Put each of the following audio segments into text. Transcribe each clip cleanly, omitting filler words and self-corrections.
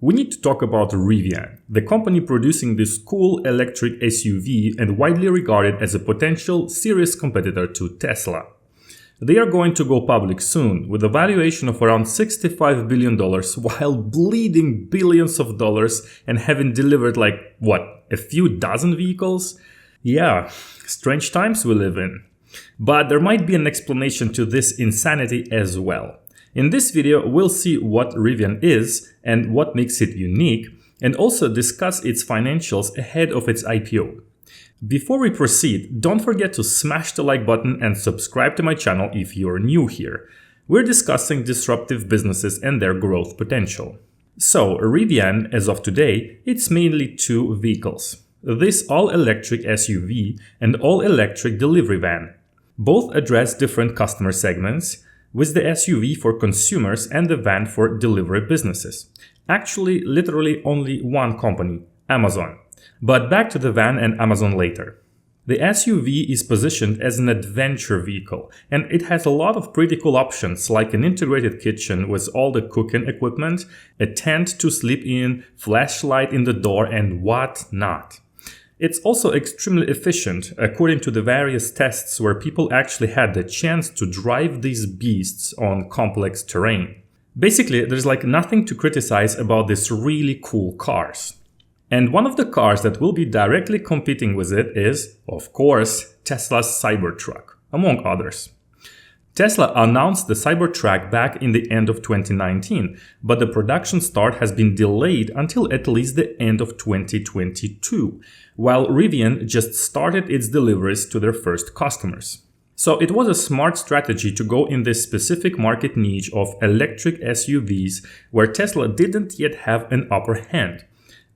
we need to talk about Rivian, the company producing this cool electric SUV and widely regarded as a potential serious competitor to Tesla. They are going to go public soon with a valuation of around $65 billion while bleeding billions of dollars and having delivered a few dozen vehicles? Yeah, strange times we live in. But there might be an explanation to this insanity as well. In this video, we'll see what Rivian is and what makes it unique, and also discuss its financials ahead of its IPO. Before we proceed, don't forget to smash the like button and subscribe to my channel if you're new here. We're discussing disruptive businesses and their growth potential. So, Rivian, as of today, it's mainly two vehicles. This all-electric SUV and all-electric delivery van. Both address different customer segments, with the SUV for consumers and the van for delivery businesses. Actually, literally only one company, Amazon. But back to the van and Amazon later. The SUV is positioned as an adventure vehicle, and it has a lot of pretty cool options like an integrated kitchen with all the cooking equipment, a tent to sleep in, flashlight in the door, and whatnot. It's also extremely efficient, according to the various tests where people actually had the chance to drive these beasts on complex terrain. Basically, there's nothing to criticize about these really cool cars. And one of the cars that will be directly competing with it is, of course, Tesla's Cybertruck, among others. Tesla announced the Cybertruck back in the end of 2019, but the production start has been delayed until at least the end of 2022, while Rivian just started its deliveries to their first customers. So it was a smart strategy to go in this specific market niche of electric SUVs where Tesla didn't yet have an upper hand.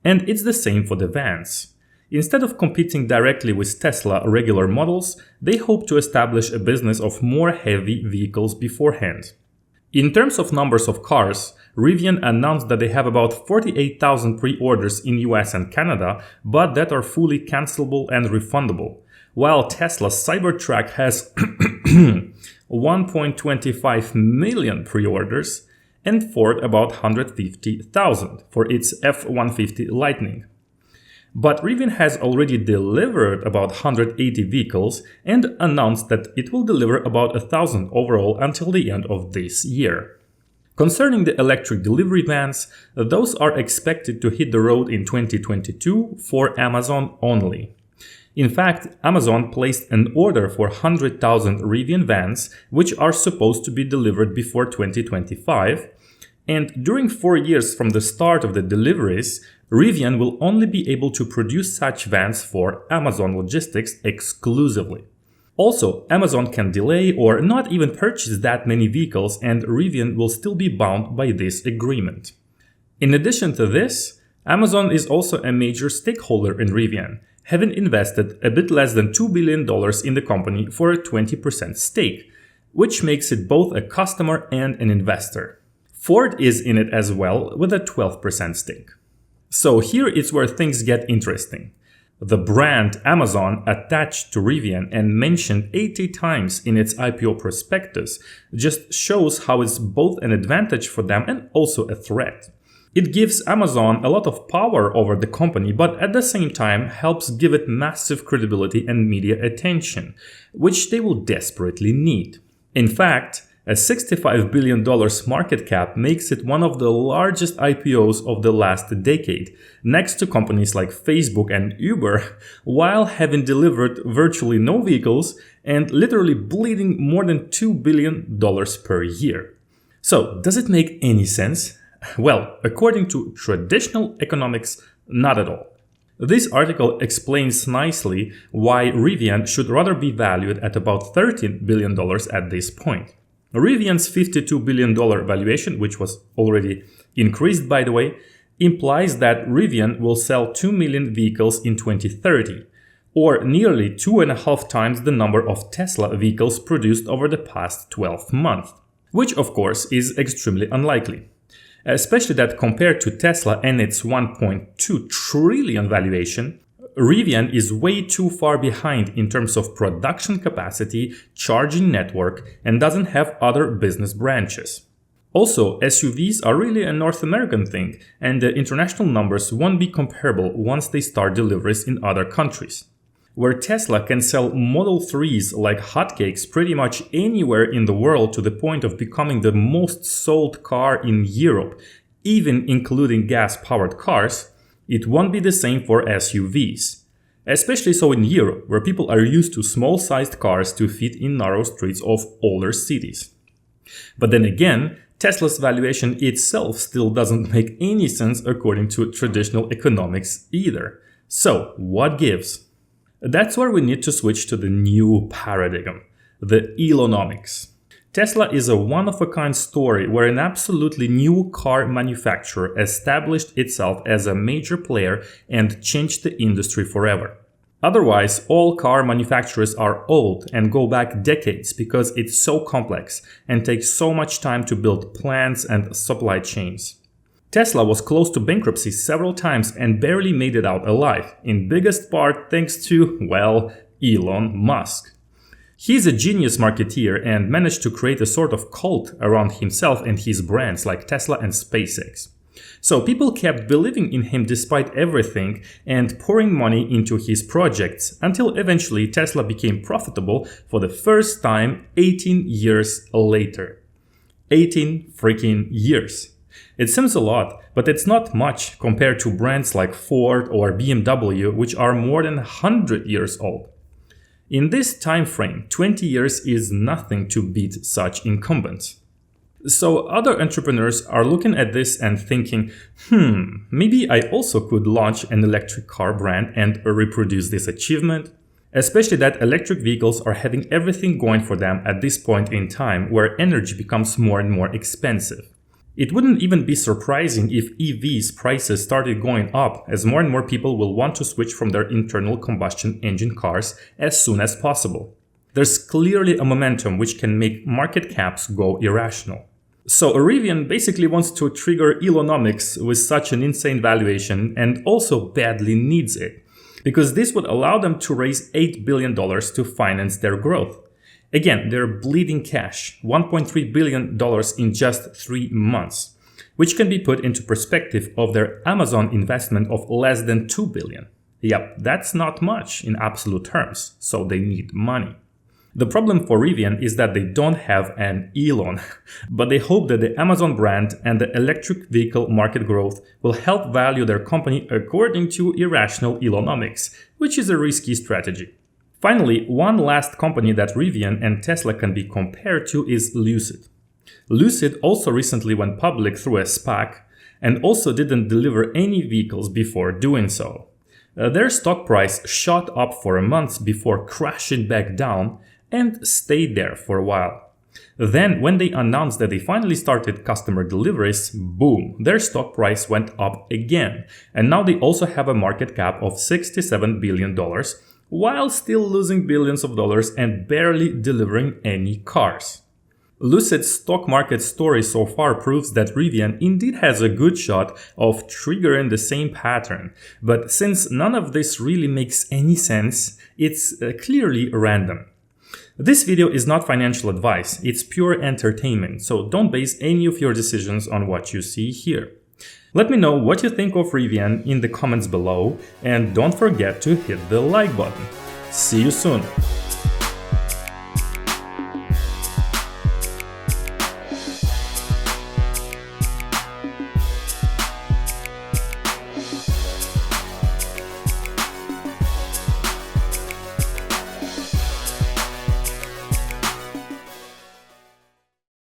And it's the same for the vans. Instead of competing directly with Tesla regular models, they hope to establish a business of more heavy vehicles beforehand. In terms of numbers of cars, Rivian announced that they have about 48,000 pre-orders in US and Canada, but that are fully cancelable and refundable, while Tesla's Cybertruck has 1.25 million pre-orders and Ford about 150,000 for its F-150 Lightning. But Rivian has already delivered about 180 vehicles and announced that it will deliver about 1,000 overall until the end of this year. Concerning the electric delivery vans, those are expected to hit the road in 2022 for Amazon only. In fact, Amazon placed an order for 100,000 Rivian vans, which are supposed to be delivered before 2025. And during 4 years from the start of the deliveries, Rivian will only be able to produce such vans for Amazon Logistics exclusively. Also, Amazon can delay or not even purchase that many vehicles, and Rivian will still be bound by this agreement. In addition to this, Amazon is also a major stakeholder in Rivian, having invested a bit less than $2 billion in the company for a 20% stake, which makes it both a customer and an investor. Ford is in it as well with a 12% stake. So here is where things get interesting. The brand Amazon attached to Rivian and mentioned 80 times in its IPO prospectus just shows how it's both an advantage for them and also a threat. It gives Amazon a lot of power over the company, but at the same time helps give it massive credibility and media attention, which they will desperately need. In fact, a $65 billion market cap makes it one of the largest IPOs of the last decade, next to companies like Facebook and Uber, while having delivered virtually no vehicles and literally bleeding more than $2 billion per year. So, does it make any sense? Well, according to traditional economics, not at all. This article explains nicely why Rivian should rather be valued at about $13 billion at this point. Rivian's $52 billion valuation, which was already increased by the way, implies that Rivian will sell 2 million vehicles in 2030, or nearly 2.5 times the number of Tesla vehicles produced over the past 12 months, which of course is extremely unlikely. Especially that compared to Tesla and its 1.2 trillion valuation, Rivian is way too far behind in terms of production capacity, charging network, and doesn't have other business branches. Also, SUVs are really a North American thing, and the international numbers won't be comparable once they start deliveries in other countries. Where Tesla can sell Model 3s like hotcakes pretty much anywhere in the world to the point of becoming the most sold car in Europe, even including gas-powered cars, it won't be the same for SUVs. Especially so in Europe, where people are used to small-sized cars to fit in narrow streets of older cities. But then again, Tesla's valuation itself still doesn't make any sense according to traditional economics either. So, what gives? That's where we need to switch to the new paradigm, the Elonomics. Tesla is a one-of-a-kind story where an absolutely new car manufacturer established itself as a major player and changed the industry forever. Otherwise, all car manufacturers are old and go back decades because it's so complex and takes so much time to build plants and supply chains. Tesla was close to bankruptcy several times and barely made it out alive, in biggest part thanks to, well, Elon Musk. He's a genius marketeer and managed to create a sort of cult around himself and his brands like Tesla and SpaceX. So people kept believing in him despite everything and pouring money into his projects until eventually Tesla became profitable for the first time 18 years later. 18 freaking years. It seems a lot, but it's not much compared to brands like Ford or BMW, which are more than 100 years old. In this time frame, 20 years is nothing to beat such incumbents. So other entrepreneurs are looking at this and thinking, maybe I also could launch an electric car brand and reproduce this achievement. Especially that electric vehicles are having everything going for them at this point in time where energy becomes more and more expensive. It wouldn't even be surprising if EVs prices started going up as more and more people will want to switch from their internal combustion engine cars as soon as possible. There's clearly a momentum which can make market caps go irrational. So Rivian basically wants to trigger Elonomics with such an insane valuation and also badly needs it, because this would allow them to raise $8 billion to finance their growth. Again, they're bleeding cash, $1.3 billion in just 3 months, which can be put into perspective of their Amazon investment of less than $2 billion. Yep, that's not much in absolute terms, so they need money. The problem for Rivian is that they don't have an Elon, but they hope that the Amazon brand and the electric vehicle market growth will help value their company according to irrational Elonomics, which is a risky strategy. Finally, one last company that Rivian and Tesla can be compared to is Lucid. Lucid also recently went public through a SPAC and also didn't deliver any vehicles before doing so. Their stock price shot up for a month before crashing back down and stayed there for a while. Then, when they announced that they finally started customer deliveries, boom, their stock price went up again. And now they also have a market cap of $67 billion, while still losing billions of dollars and barely delivering any cars. Lucid's stock market story so far proves that Rivian indeed has a good shot of triggering the same pattern, but since none of this really makes any sense, it's clearly random. This video is not financial advice, it's pure entertainment, so don't base any of your decisions on what you see here. Let me know what you think of Rivian in the comments below, and don't forget to hit the like button. See you soon!